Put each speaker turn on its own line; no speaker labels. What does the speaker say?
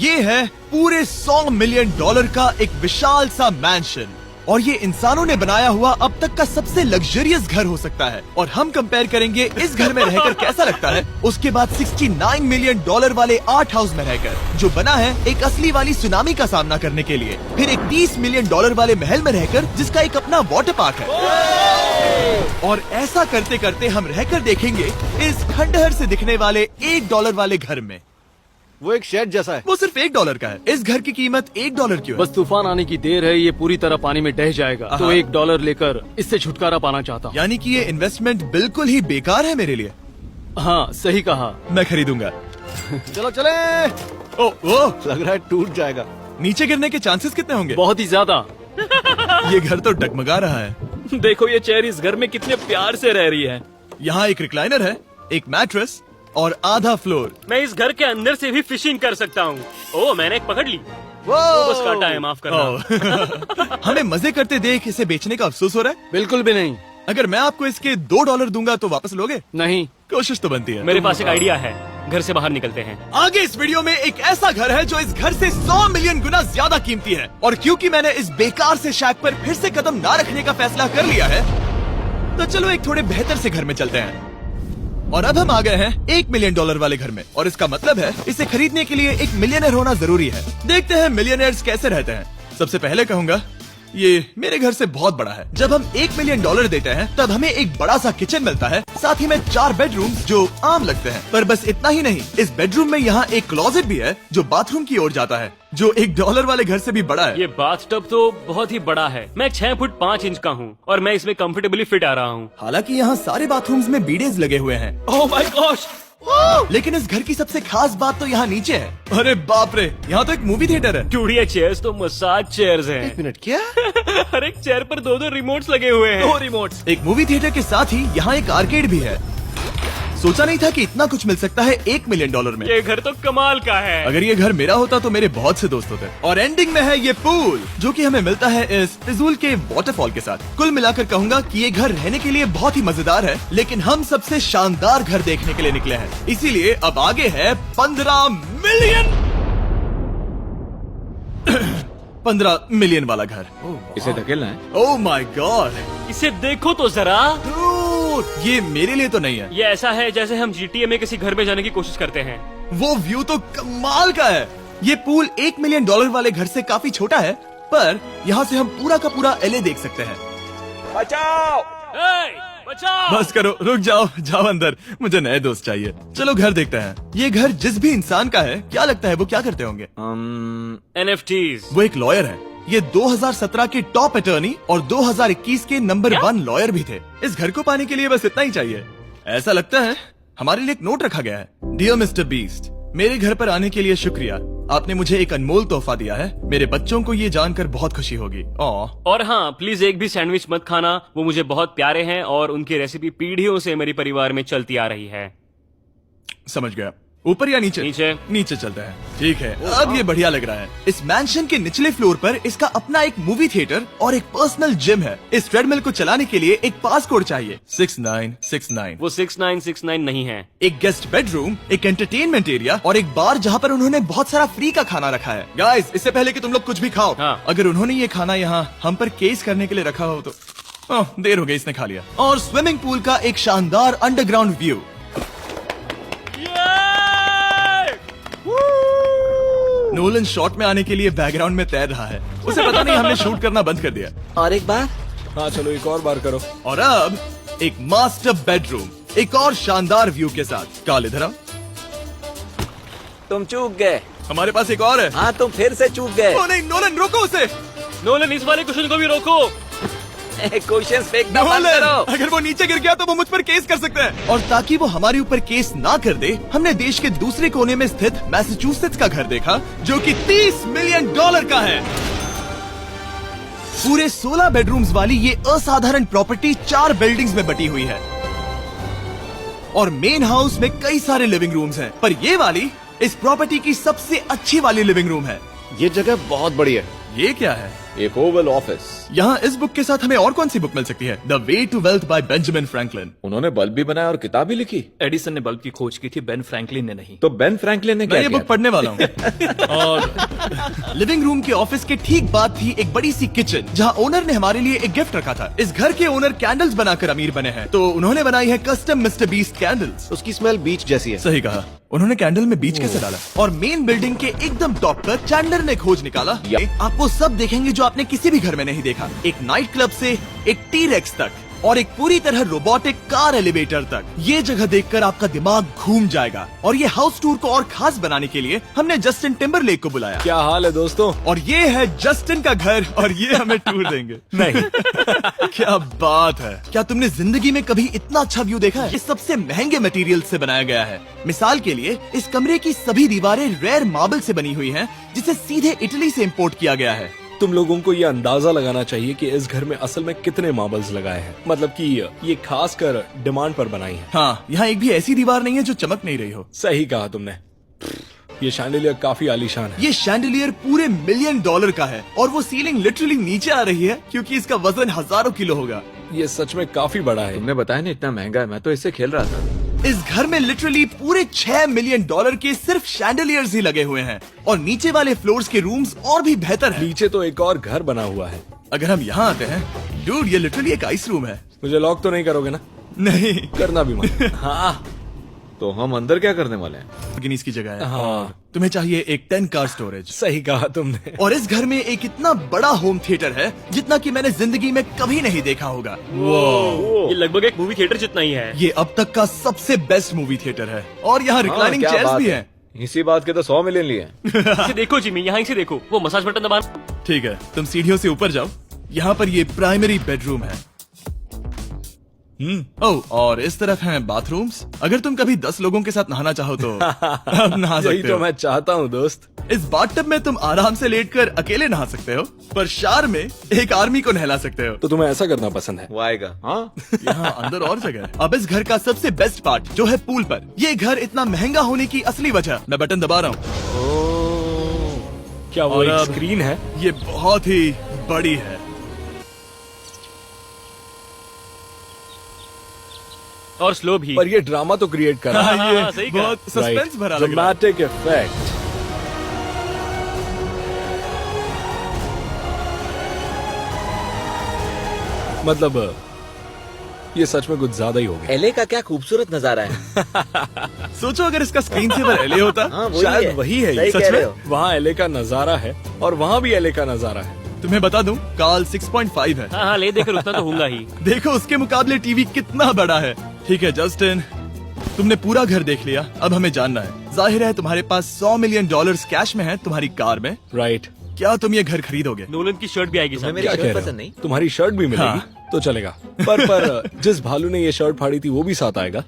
ये है पूरे $100 मिलियन का एक विशाल सा मैंशन, और ये इंसानों ने बनाया हुआ अब तक का सबसे लग्जरियस घर हो सकता है। और हम कंपेयर करेंगे इस घर में रहकर कैसा लगता है उसके बाद $69 मिलियन वाले आर्ट हाउस में रहकर, जो बना है एक असली वाली सुनामी का सामना करने के लिए। फिर एक $30 मिलियन वाले महल में रहकर जिसका एक अपना वाटर पार्क है। और ऐसा करते करते हम रहकर देखेंगे इस खंडहर से दिखने वाले $1 वाले घर में।
वो एक शेड जैसा है।
वो सिर्फ $1 का है। इस घर की कीमत $1 क्यों है?
बस तूफान आने की देर है, ये पूरी तरह पानी में ढह जाएगा, तो $1 लेकर इससे छुटकारा पाना चाहता हूँ।
यानी कि ये इन्वेस्टमेंट बिल्कुल ही बेकार है मेरे लिए।
हाँ सही कहा,
मैं खरीदूंगा।
चलो चले।
ओ,
लग रहा है टूट जाएगा।
नीचे गिरने के चांसेस कितने होंगे?
बहुत ही ज्यादा।
ये घर तो डगमगा रहा है।
देखो ये चेयर इस घर में कितने प्यार से रह रही है।
यहाँ एक रिक्लाइनर है, एक मैट्रेस और आधा फ्लोर।
मैं इस घर के अंदर से भी फिशिंग कर सकता हूँ। ओह मैंने एक पकड़ ली। वो बस काटा है, माफ करना।
हमें मजे करते देख इसे बेचने का अफसोस हो रहा है?
बिल्कुल भी नहीं।
अगर मैं आपको इसके $2 दूंगा तो वापस लोगे?
नहीं।
कोशिश तो बनती है।
मेरे पास एक आइडिया है, घर से बाहर निकलते हैं।
आगे इस वीडियो में एक ऐसा घर है जो इस घर से 100 मिलियन गुना ज्यादा कीमती है, और क्योंकि मैंने इस बेकार से शैक पर फिर से कदम ना रखने का फैसला कर लिया है, तो चलो एक थोड़े बेहतर से घर में चलते हैं। और अब हम आ गए हैं $1 मिलियन वाले घर में, और इसका मतलब है इसे खरीदने के लिए एक मिलियनर होना जरूरी है। देखते हैं मिलियनर्स कैसे रहते हैं। सबसे पहले कहूंगा ये मेरे घर से बहुत बड़ा है। जब हम $1 मिलियन देते हैं तब हमें एक बड़ा सा किचन मिलता है, साथ ही में 4 बेडरूम जो आम लगते हैं। पर बस इतना ही नहीं, इस बेडरूम में यहाँ एक क्लोजेट भी है जो बाथरूम की ओर जाता है, जो $1 वाले घर से भी बड़ा है।
ये बाथटब तो बहुत ही बड़ा है। मैं 6 फुट 5 इंच का हूँ और मैं इसमें कंफर्टेबली फिट आ रहा हूँ।
हालांकि यहाँ सारे बाथरूम्स में बीडेज लगे हुए हैं।
Oh my gosh!
लेकिन इस घर की सबसे खास बात तो यहाँ नीचे है। अरे बाप रे, यहाँ तो एक मूवी थिएटर है।
टूडिया चेयर्स तो मसाज चेयर्स हैं।
एक मिनट, क्या?
हर एक चेयर पर 2 रिमोट्स लगे हुए हैं।
2 रिमोट्स।
एक मूवी थिएटर के साथ ही यहाँ एक आर्केड भी है। सोचा नहीं था कि इतना कुछ मिल सकता है $1 मिलियन में।
ये घर तो कमाल का है।
अगर ये घर मेरा होता तो मेरे बहुत से दोस्त होते। और एंडिंग में है ये पूल, जो कि हमें मिलता है इस फिजूल के वाटरफॉल के साथ। कुल मिलाकर कहूंगा कि ये घर रहने के लिए बहुत ही मजेदार है, लेकिन हम सबसे शानदार घर देखने के लिए निकले हैं, इसीलिए अब आगे है 15 मिलियन वाला घर।
इसे धकेलना है।
ओह माय गॉड,
इसे देखो तो जरा।
ये मेरे लिए तो नहीं है।
ये ऐसा है जैसे हम GTA में किसी घर में जाने की कोशिश करते हैं।
वो व्यू तो कमाल का है। ये पूल $1 मिलियन वाले घर से काफी छोटा है, पर यहाँ से हम पूरा का पूरा LA देख सकते हैं।
बचाओ!
बचाओ!
बस करो, रुक जाओ, जाओ अंदर, मुझे नए दोस्त चाहिए। चलो घर देखते हैं। ये घर जिस भी इंसान का है, क्या लगता है वो क्या करते होंगे?
NFTs।
वो एक लॉयर है। ये 2017 के टॉप अटर्नी और 2021 के नंबर 1 लॉयर भी थे। इस घर को पाने के लिए बस इतना ही चाहिए। ऐसा लगता है हमारे लिए एक नोट रखा गया है। डियर मिस्टर बीस्ट, मेरे घर पर आने के लिए शुक्रिया। आपने मुझे एक अनमोल तोहफा दिया है। मेरे बच्चों को ये जानकर बहुत खुशी होगी।
और हाँ, प्लीज एक भी सैंडविच मत खाना, वो मुझे बहुत प्यारे हैं और उनकी रेसिपी पीढ़ियों से मेरे परिवार में चलती आ रही है।
समझ गया। ऊपर या नीचे?
नीचे।
नीचे चलते हैं। ठीक है, अब ये बढ़िया लग रहा है। इस मैंशन के निचले फ्लोर पर इसका अपना एक मूवी थिएटर और एक पर्सनल जिम है। इस ट्रेडमिल को चलाने के लिए एक पास कोड चाहिए, 6969।
वो 6969 नहीं है।
एक गेस्ट बेडरूम, एक एंटरटेनमेंट एरिया और एक बार जहाँ पर उन्होंने बहुत सारा फ्री का खाना रखा है। गाइस, इससे पहले कि तुम लोग कुछ भी खाओ,
हाँ।
अगर उन्होंने ये खाना यहाँ हम पर केस करने के लिए रखा हो तो देर हो गई, इसने खा लिया। और स्विमिंग पूल का एक शानदार अंडरग्राउंड व्यू। नोलन शॉट में आने के लिए बैकग्राउंड में तैर रहा है। उसे पता नहीं हमने शूट करना बंद कर दिया।
और एक बार? हाँ चलो, एक और बार करो।
और अब एक मास्टर बेडरूम, एक और शानदार व्यू के साथ। काल इधर आओ।
तुम चूक गए।
हमारे पास एक और है।
हाँ तुम फिर से चूक गए।
ओ नहीं, नोलन रोको उसे।
नोलन, इस वाले क्वेश्चन को भी रोको।
क्वेश्चन फेंकना बंद
नोलन,
करो।
अगर वो नीचे गिर गया तो वो मुझ पर केस कर सकते हैं। और ताकि वो हमारे ऊपर केस ना कर दे, हमने देश के दूसरे कोने में स्थित मैसाचुसेट्स का घर देखा, जो कि $30 मिलियन का है। पूरे 16 बेडरूम्स वाली ये असाधारण प्रॉपर्टी 4 बिल्डिंग्स में बटी हुई है, और मेन हाउस में कई सारे लिविंग रूम्स हैं, पर ये वाली इस प्रॉपर्टी की सबसे अच्छी वाली लिविंग रूम है।
ये जगह बहुत बड़ी है।
ये क्या है?
एक ओवल ऑफिस।
यहाँ इस बुक के साथ हमें और कौन सी बुक मिल सकती है? The way to wealth by Benjamin Franklin.
उन्होंने बल्ब भी बनाया और किताब भी लिखी।
एडिसन ने बल्ब की खोज की थी, बेन फ्रैंकलिन ने नहीं।
तो बेन फ्रैंकलिन ने
मैं
क्या
ये
किया
बुक पढ़ने वाला हूँ। और लिविंग रूम के ऑफिस के ठीक बाद थी एक बड़ी सी किचन, जहाँ ओनर ने हमारे लिए एक गिफ्ट रखा था। इस घर के ओनर कैंडल्स बनाकर अमीर बने हैं, तो उन्होंने बनाई है कस्टम मिस्टर बीस्ट कैंडल्स।
उसकी स्मेल बीच जैसी है।
सही कहा। उन्होंने कैंडल में बीच कैसे डाला? और मेन बिल्डिंग के एकदम टॉप पर चैंडलर ने खोज निकाला। आप वो सब देखेंगे जो आपने किसी भी घर में नहीं देखा। एक नाइट क्लब से एक टी-रेक्स तक और एक पूरी तरह रोबोटिक कार एलिवेटर तक। ये जगह देखकर आपका दिमाग घूम जाएगा। और ये हाउस टूर को और खास बनाने के लिए हमने जस्टिन टिम्बरलेक को बुलाया।
क्या हाल है दोस्तों?
और ये है जस्टिन का घर और ये हमें टूर देंगे।
नहीं।
क्या बात है! क्या तुमने जिंदगी में कभी इतना अच्छा व्यू देखा है? ये सबसे महंगे मटेरियल से बनाया गया है। मिसाल के लिए इस कमरे की सभी दीवारें रेयर मार्बल से बनी हुई हैं, जिसे सीधे इटली से इंपोर्ट किया गया है।
तुम लोगों को ये अंदाजा लगाना चाहिए कि इस घर में असल में कितने मार्बल्स लगाए हैं। मतलब कि ये खास कर डिमांड पर बनाई है।
हाँ, यहाँ एक भी ऐसी दीवार नहीं है जो चमक नहीं रही हो।
सही कहा तुमने। ये शैंडिलियर काफी आलीशान है।
ये शैंडिलियर पूरे $1 मिलियन का है और वो सीलिंग लिटरली नीचे आ रही है क्योंकि इसका वजन हजारों किलो होगा।
ये सच में काफी बड़ा है।
तुमने बताया ना इतना महंगा है, मैं तो इससे खेल रहा था।
इस घर में लिटरली पूरे $6 मिलियन के सिर्फ शैंडिलियर्स ही लगे हुए हैं और नीचे वाले फ्लोर्स के रूम्स और भी बेहतर हैं।
नीचे तो एक और घर बना हुआ है।
अगर हम यहाँ आते हैं, डूड, ये लिटरली एक आइस रूम है।
मुझे लॉक तो नहीं करोगे ना?
नहीं,
करना भी मत। हाँ,
तो हम अंदर क्या करने वाले हैं?
गिनीज की जगह है।
हाँ।
तुम्हें चाहिए एक 10 कार स्टोरेज।
सही कहा तुमने।
और इस घर में एक इतना बड़ा होम थिएटर है जितना कि मैंने जिंदगी में कभी नहीं देखा होगा।
ये लगभग एक मूवी थिएटर जितना ही है।
ये अब तक का सबसे बेस्ट मूवी थिएटर है और यहाँ रिक्लाइनिंग
क्या
चेयर्स
बात
भी
है।
हैं।
इसी बात के तो 100 मिलियन लिए हैं।
इसे देखो जिमी, यहाँ इसे देखो, वो मसाज बटन दबाना।
ठीक है, तुम सीढ़ियों से ऊपर जाओ। यहाँ पर ये प्राइमरी बेडरूम है। ओह, और इस तरफ हैं बाथरूम्स। अगर तुम कभी 10 लोगों के साथ नहाना चाहो तो अब नहा
यही
सकते
तो
हो।
मैं चाहता हूँ दोस्त।
इस बाथटब में तुम आराम से लेटकर अकेले नहा सकते हो, पर शार में एक आर्मी को नहला सकते हो।
तो तुम्हें ऐसा करना पसंद है?
वो आएगा। हाँ,
यहाँ अंदर और जगह है। अब इस घर का सबसे बेस्ट पार्ट जो है पूल पर। ये घर इतना महंगा होने की असली वजह, मैं बटन दबा रहा हूँ।
क्या वो
और
एक
अब-
स्क्रीन है?
ये बहुत ही बड़ी है।
और स्लो भी।
पर ये ड्रामा तो क्रिएट कर रहा है।
हाँ,
ये
सही कहा।
बहुत सस्पेंस भरा लग रहा है।
Dramatic effect. मतलब ये सच में कुछ ज्यादा ही हो गया।
एले का क्या खूबसूरत नजारा है।
सोचो अगर इसका स्क्रीन सेवर एलए होता।
हाँ, वही
शायद
है।
वही है ये।
सही
सच
कह
में?
रहे हो।
वहाँ एले का नजारा है और वहाँ भी एले का नजारा है।
तुम्हें बता दूं, काल 6.5 है।
हाँ हाँ, ले देकर उतना तो होगा ही।
देखो उसके मुकाबले टीवी कितना बड़ा है। ठीक है जस्टिन, तुमने पूरा घर देख लिया, अब हमें जानना है। जाहिर है तुम्हारे पास $100 मिलियन कैश में है तुम्हारी कार में।
राइट।
क्या तुम ये घर खरीदोगे?
नोलन की शर्ट भी आएगी
तुम्हें
साथ।
मेरी
क्या कह
शर्ट
रहे
पसंद
हो?
नहीं?
तुम्हारी शर्ट भी मिलेगी
हाँ।
तो चलेगा। पर जिस भालू ने ये शर्ट फाड़ी थी वो भी साथ आएगा।